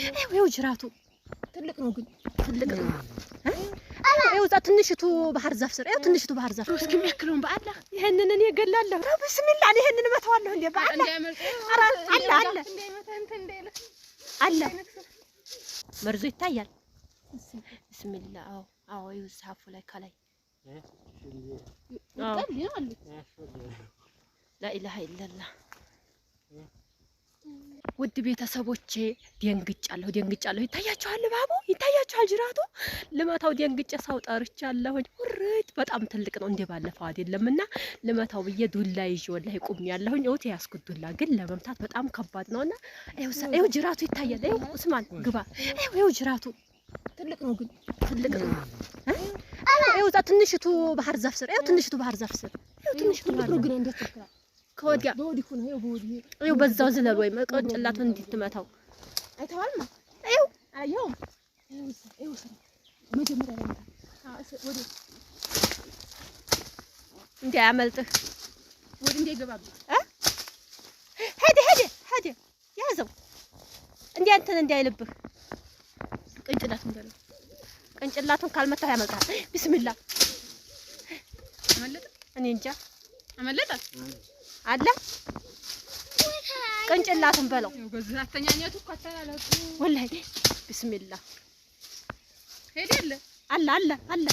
ይኸው ጅራቱ ትልቅ ነው ግን ትልቅ ነው ይኸው እዛ ትንሽቱ ባህር ዛፍ ስር ይኸው ትንሽቱ ባህር ዛፍ እስኪ የሚያክለውን በአላህ ይሄንን እኔ እገላለሁ ቢስሚላህ ይሄንን እመታዋለሁ እንዴ በአላህ አለ አለ አለ መርዞ ይታያል ቢስሚላህ አዎ ይኸው ዛፉ ላይ ከላይ لا إله إلا الله ውድ ቤተሰቦቼ ደንግጫለሁ ይታያችኋል ባቡ ይታያችኋል ጅራቱ ልመታው ደንግጬ ሰው ጠርቻለሁኝ ወሬት በጣም ትልቅ ነው እንደ ባለፈው አይደለምና ልመታው ብዬ ዱላ ይዤ ወላሂ ቁሜያለሁኝ እውት ያስኩት ዱላ ግን ለመምታት በጣም ከባድ ነውና ይኸው ጅራቱ ይታያል ይኸው ኡስማን ግባ ይኸው ጅራቱ ትልቅ ነው ግን ትልቅ ነው ይኸው እዛ ትንሽቱ ባህር ዛፍ ስር ይኸው ትንሽቱ ባህር ዛፍ ስር ይኸው ትንሽቱ ባህር ነው ግን እንዴት ተከራ ከወዲያ በወዲሁ ነው ይኸው በዛው ዝለል ወይ መቀንጭላቱን እንድትመታው አይተዋል ነው ይኸው መጀመሪያ ላይ ወዲ እንዴ ያመልጥህ ወዲ እንዴ ገባብ ሄደ ያዘው እንዴ አንተን እንዳይልብህ ቅንጭላቱን ካልመታው ያመልጣል ቢስሚላህ አመለጠ እኔ እንጃ አመለጠ አለ ቅንጭላቱን በለው በዚህ አተኛኘቱ ከተላለጡ ወላሂ ቢስሚላህ ሄደለ አለ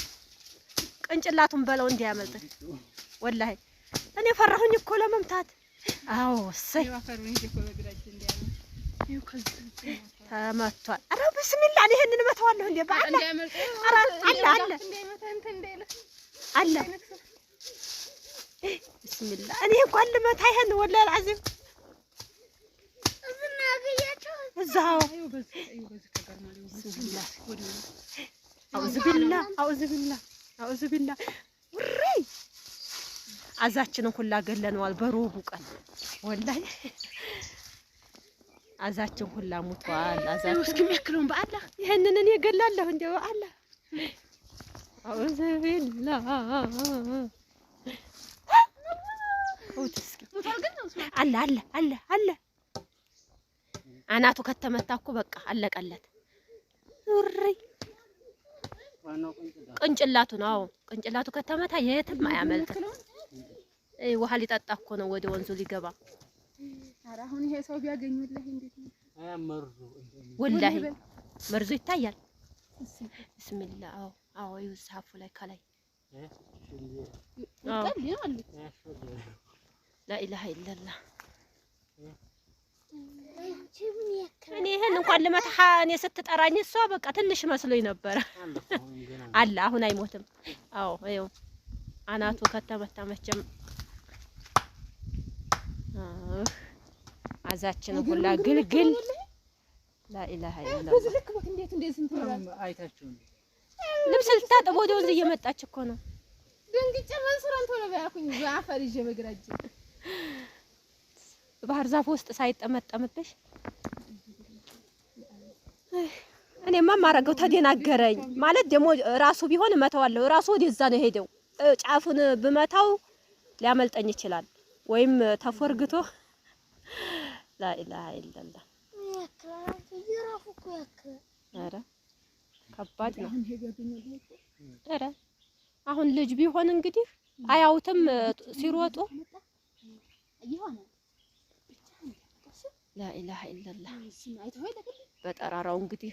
ቅንጭላቱን በለው እንዲያመልጥ ወላሂ እኔ ፈራሁኝ እኮ ለመምታት አዎ ሰይ ያፈሩኝ እኮ በግራጅ እንዲያመልጥ ይው ከዚህ ተመቷል አረ ቢስሚላህ ይሄንን መተዋለሁ እንዴ ባለ አረ አለ አለ ቢስሚላህ እኔ እንኳን ልመታ ይሄን ወላሂ العظيم እብና ገያቸው እዛው አውዝ ቢላህ ወሬ አዛችንን ሁላ ገለነዋል በሮቡ ቀን ወላሂ አዛችን ሁላ ሞቷል አዛችን እስኪ የሚያክለውን በአላህ ይሄንን እኔ እገላለሁ እንዴ በአላህ አውዝ ቢላህ አለ አናቱ ከተመታ እኮ በቃ አለቀለት ወሬ ቅንጭላቱ ነው ቅንጭላቱ ከተመታ የትም አያመልጥም ውሃ ሊጠጣ እኮ ነው ወደ ወንዙ ሊገባ ኧረ አሁን ይሄ ሰው ቢያገኙልህ እንዴት ነው አያመርዙ ወላሂ መርዞ ይታያል ቢስሚላህ አዎ ይዛፉ ላይ ከላይ لا إله إلا الله እኔ ይሄን እንኳን ልመታህ እኔ ስትጠራኝ እሷ በቃ ትንሽ መስሎኝ ነበር አለ አሁን አይሞትም አዎ ይኸው አናቱ ከተመታ መቼም አዛችን ሁላ ግልግል لا إله إلا الله በዚህ ልክ እንዴት እንት አይታችሁ ልብስ ልታጠብ ወደ ወንዝ እየመጣች እኮ ነው ደንግጬ መንሱራን ቶሎ ባያኩኝ በአፈር ይዤ በግራጅ ባህር ዛፍ ውስጥ ሳይጠመጠምብሽ እኔማ ማረገው ተደናገረኝ ማለት ደሞ ራሱ ቢሆን መተዋለሁ ራሱ ወደዛ ነው ሄደው ጫፉን ብመታው ሊያመልጠኝ ይችላል ወይም ተፎርግቶ لا إله إلا الله ኧረ ከባድ ነው ኧረ አሁን ልጅ ቢሆን እንግዲህ አያውትም ሲሮጡ لا إله إلا الله በጠራራው እንግዲህ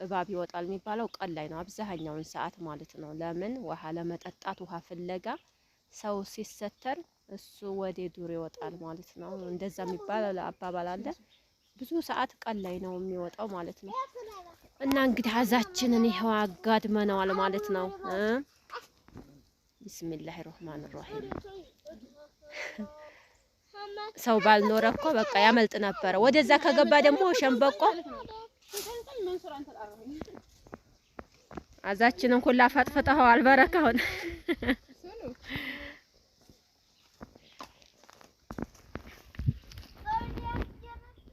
እባብ ይወጣል የሚባለው ቀን ላይ ነው አብዛኛውን ሰዓት ማለት ነው ለምን ውሃ ለመጠጣት ውሃ ፍለጋ ሰው ሲሰተር እሱ ወደ ዱር ይወጣል ማለት ነው እንደዛ የሚባል አባባል አለ ብዙ ሰዓት ቀን ላይ ነው የሚወጣው ማለት ነው እና እንግዲህ አዛችንን ይሄው አጋድመናል ማለት ነው ቢስሚላህ الرحمن الرحيم ሰው ባልኖረ እኮ በቃ ያመልጥ ነበር ወደዛ ከገባ ደግሞ ሸምበቆ አዛችንን ሁላ ፈጥፈጣው አልበረካውን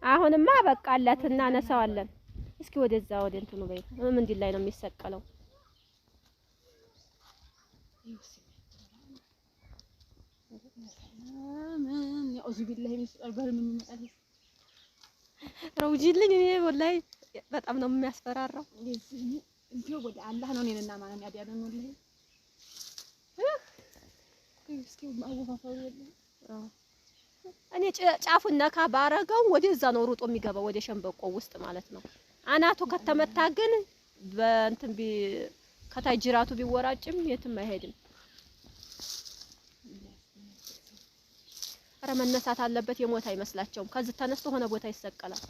አሁንማ በቃ አላትና ነሳዋለን እስኪ ወደዛ ወደ እንትኑ በይ ምንድን ላይ ነው የሚሰቀለው ያኡዙ ቢላሂ ሚን ሸይጣን በህልም የሚመጣልኝ ረውጂልኝ እኔ ወላሂ በጣም ነው የሚያስፈራራው። እንዲሁ ወደ አላህ ነው እኔንና ማንን ያዳነውልህ። እስኪ አወፋፈሩ እኔ ጫፉን ነካ ባረገው ወደዛ ነው ሩጦ የሚገባው ወደ ሸንበቆ ውስጥ ማለት ነው። አናቱ ከተመታ ግን በእንትን ከታይ ጅራቱ ቢወራጭም የትም አይሄድም። ኧረ መነሳት አለበት። የሞት አይመስላቸውም። ከዚህ ተነስቶ ሆነ ቦታ ይሰቀላል።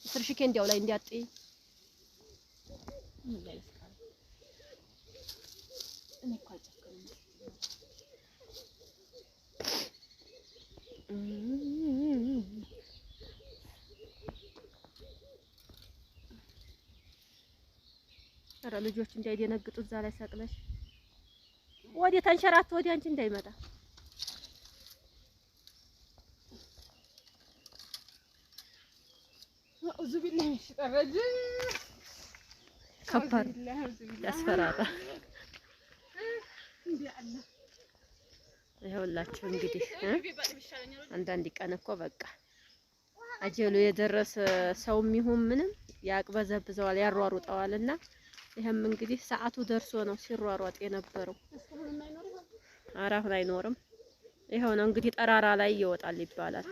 ስርሽኬ እንዲያው ላይ እንዲያጥይ ኧረ ልጆች እንዳይደነግጡ እዛ ላይ ሰቅለሽ ወዲህ ተንሸራቶ ወዲህ አንቺ እንዳይመጣ አውዙ ቢላሂ ሽቀረጅ ከባድ ያስፈራራ። ይኸውላችሁ እንግዲህ አንዳንድ ቀን እኮ በቃ አጀሉ የደረሰ ሰውም ይሁን ምንም ያቅበዘብዘዋል ያሯሩጠዋልና ይሄም እንግዲህ ሰዓቱ ደርሶ ነው ሲሯሯጥ የነበረው። ኧረ አሁን አይኖርም። ይኸው ነው እንግዲህ ጠራራ ላይ ይወጣል ይባላል።